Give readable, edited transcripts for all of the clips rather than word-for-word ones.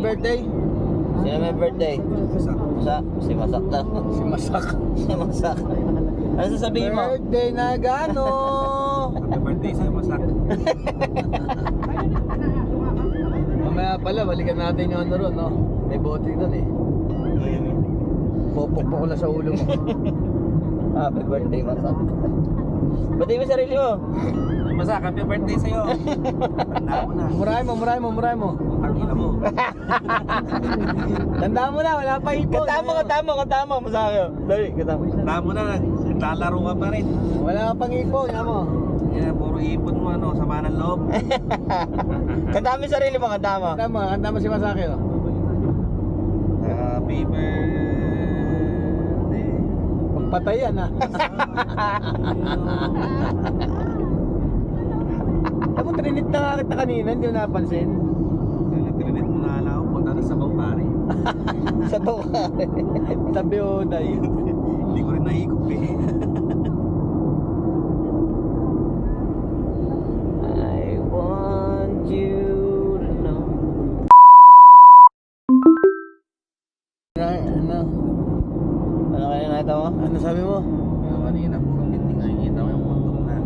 birthday? Sino may birthday? Si Masak daw. Si Masak. Si Masak. Ano sasabihin mo? Birthday na gano. Happy birthday sa'yo, Masak. Mamaya pala, balikan natin yung ano ron, no? May bote doon eh. Popok ko na sa ulo mo. Happy birthday, Masak. Ba't mo sarili mo? Masak, happy birthday sa'yo. Tandaan mo na. Muray mo. Tangina mo. Tandaan mo na, wala pa ipon. Kata mo, Masak. Dali, kata mo. Tandaan mo na, naglalaro ka pa rin. Wala pang ipon, yan mo. Yeah, puro ipon mo, ano, sama ng loob. Kata mo yung sarili mo, kata mo. Kanta mo si Masaki, oh. Happy birthday. Pagpatay yan, ha. Ako, trinit na nga kita kanina, hindi mo napansin. Trinit mo na ala ako, punta na sa baw pare. Sa bawah. Tabi o day. Hindi ko rin nahigop eh. I want you to know. Ano? Ano kaya nakita mo? Ano sabi mo? Yung kanina, puro building, nakikita ko yung bundok na.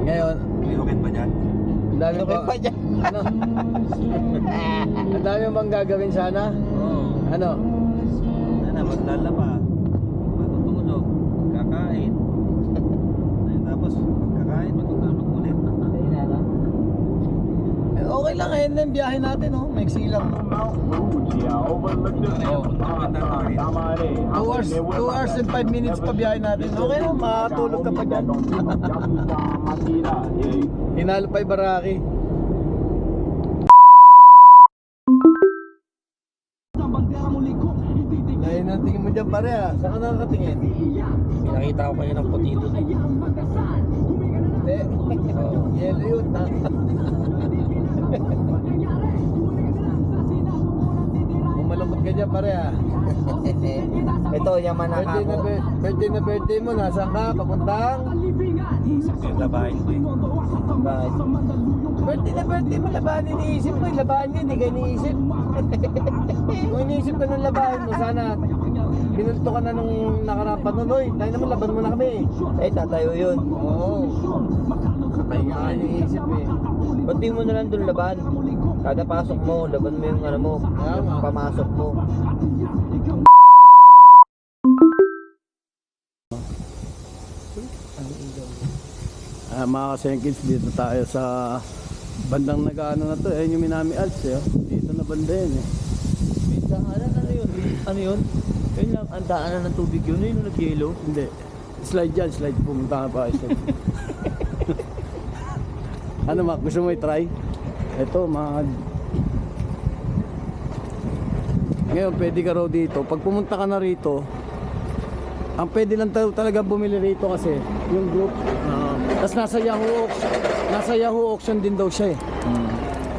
Ngayon, May hukit ba dyan? ang dami Ano pa. pa dyan? Ano? Ang dami bang gagawin sana? Oo. Ano? Ano, maglalaba, matutulog, kakain. Ayun, tapos pagkakain, matutulog ulit. Okay lang, ayun na yung biyahe natin, oh. Maiksi lang. Ayun, punta pa natin. 2 hours and 5 minutes pa biyahe natin. Okay lang, makatulog ka pa dyan. Hinalo pa yung Baraki. Lain ang tingin mo dyan pare, ha? Saan ka nakakatingin? Nakita ko kayo ng puti doon. Hindi. Yelo yun, ha? Malungkot ka dyan pare, ha? Ito, yaman na ako. Birthday mo, nasaan ka? Papuntang? Yung labahin ko eh. Bakit? Birthday mo, labahan iniisip mo. Labahan yun, hindi ka iniisip. Kung iniisip ka ng labahan mo, sana binulto ka na nung nakaraang patuloy. Tayo naman, laban mo na kami. Tatayo yun. Oo. Kapay nga iniisip eh. Ba't di mo na lang doon laban? Kada pasok mo, laban mo yung ano mo, yung pamasok mo. Mga kasengkins, dito tayo sa bandang nag-ano na to. Ayun yung Minami Alps eh. Dito na banda yun eh. Wait lang, ano yun? Ano yun? Yun lang, ang daanan ng tubig yun, yun yung nag-yellow. Hindi. Slide dyan, slide. Pumunta ka pa. Ano Mac, gusto mo i-try? Ito, mga... Ngayon, pwede ka raw dito. Pag pumunta ka na rito, ang pwede lang talaga bumili rito kasi yung group. Tapos nasa Yahoo Auction din daw siya eh.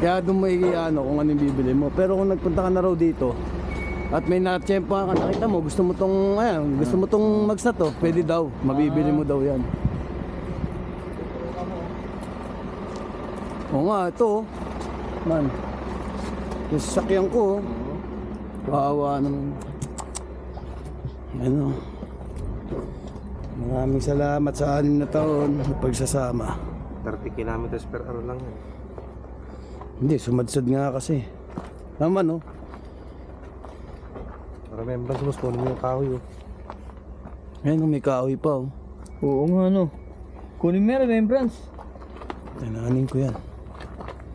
Kaya doon mo ano kung ano yung bibili mo. Pero kung nagpunta ka na raw dito at may natsyempa ka, nakita mo, gusto mo tong magsa to, pwede daw, mabibili mo daw yan. Oo nga, ito oh. Man, yung sasakyan ko oh. Kawawa naman. Ano, maraming salamat sa 6 na taon na pagsasama. 30 kilometers per hour lang yan. Hindi, sumadsad nga kasi. Naman oh. Remembrance mo, kunin mo yung kahoy oh. Ayun, may kahoy pa oh. Oo nga, no. Kunin mo yung remembrance. Tinanin ko yan.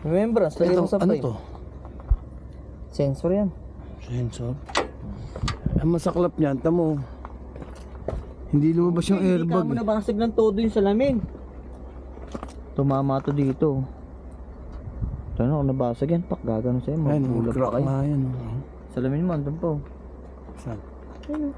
Remembrance, lagay mo sa Ano frame. to? Sensor yan. Sensor. Ang masaklap niyan, tamo. Hindi lumabas yung Hindi ka airbag. mo nabasag ng todo yung salamin. Tumama to dito. Ito na, kung nabasag yan, pak, gagano sa'yo. Ayun, Magulap crack pa kayo. nga yan oh. Salamin mo, andun po. Saan? Ayun.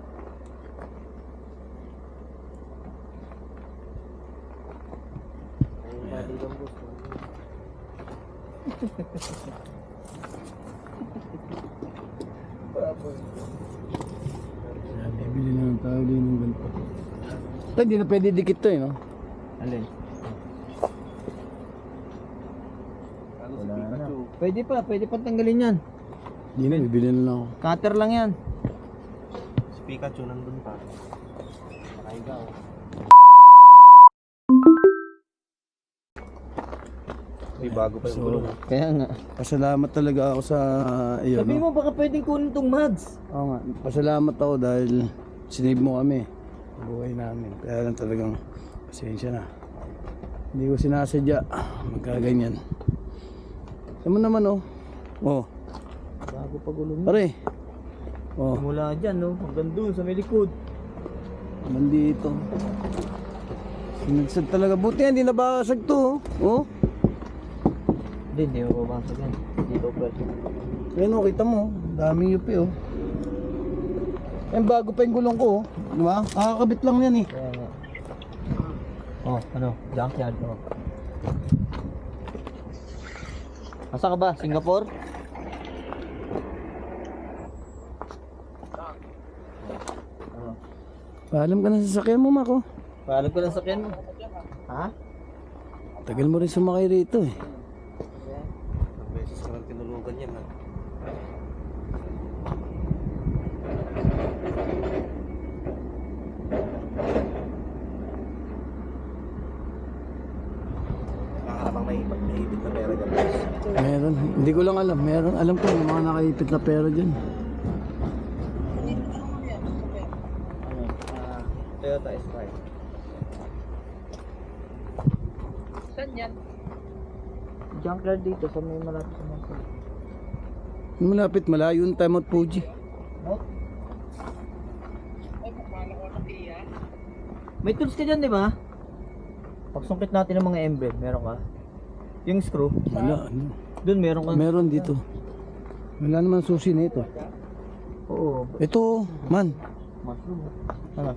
Yan, bibili na ng tao din ng ganito. Ito, hindi na pwede dikit to eh, no? Alin? Wala na. Pwede pa tanggalin yan. Hindi na, bibili na lang ako. Cutter lang yan. Si Pikachu nandun pa. Nakaiga oh. May bago pa yung gulong. Kaya nga. Pasalamat talaga ako sa iyo. Sabi mo baka pwedeng kunin tong mads. Oo nga, pasalamat ako dahil sinave mo kami. Buhay namin. Kaya lang talagang pasensya na. Hindi ko sinasadya. Magkaganyan. Saan mo naman oh. Oh, Bago pa gulong. pare. Oh, Mula dyan no, hanggang dun sa may likod. nandito. Sinagsag talaga. Buti hindi nabasag to. Oh. Hindi mo babasag yan. Dito pwede. Yan oh, kita mo. Dami yupi oh. Yan bago pa yung gulong ko oh. Di ba? Kakakabit lang yan eh. Kaya nga. Oh, ano? Junkyard oh. Asa ka ba? Singapore? Ano? Paalam ka na sa sasakyan mo, Mako. Paalam ko lang sa sakyan mo. Ha? Tagal mo rin sumakay rito eh. Ang beses ka lang tinulugan yan ha. Nakakarapang naipit na pera dyan. Meron. Hindi ko lang alam. Meron. Alam ko may mga nakaipit na pera dyan. Ano? Toyota S5. Saan yan? Junkyard dito sa may malapit sa mga. Malapit, malayo yung time out Fuji. May tools ka dyan, di ba? Pagsungkit natin ng mga emblem, meron ka? Yung screw, Wala. Ano? dun meron ka. Meron dito. Wala naman susi na ito. Oo. Ito, man. Mushroom. Ano?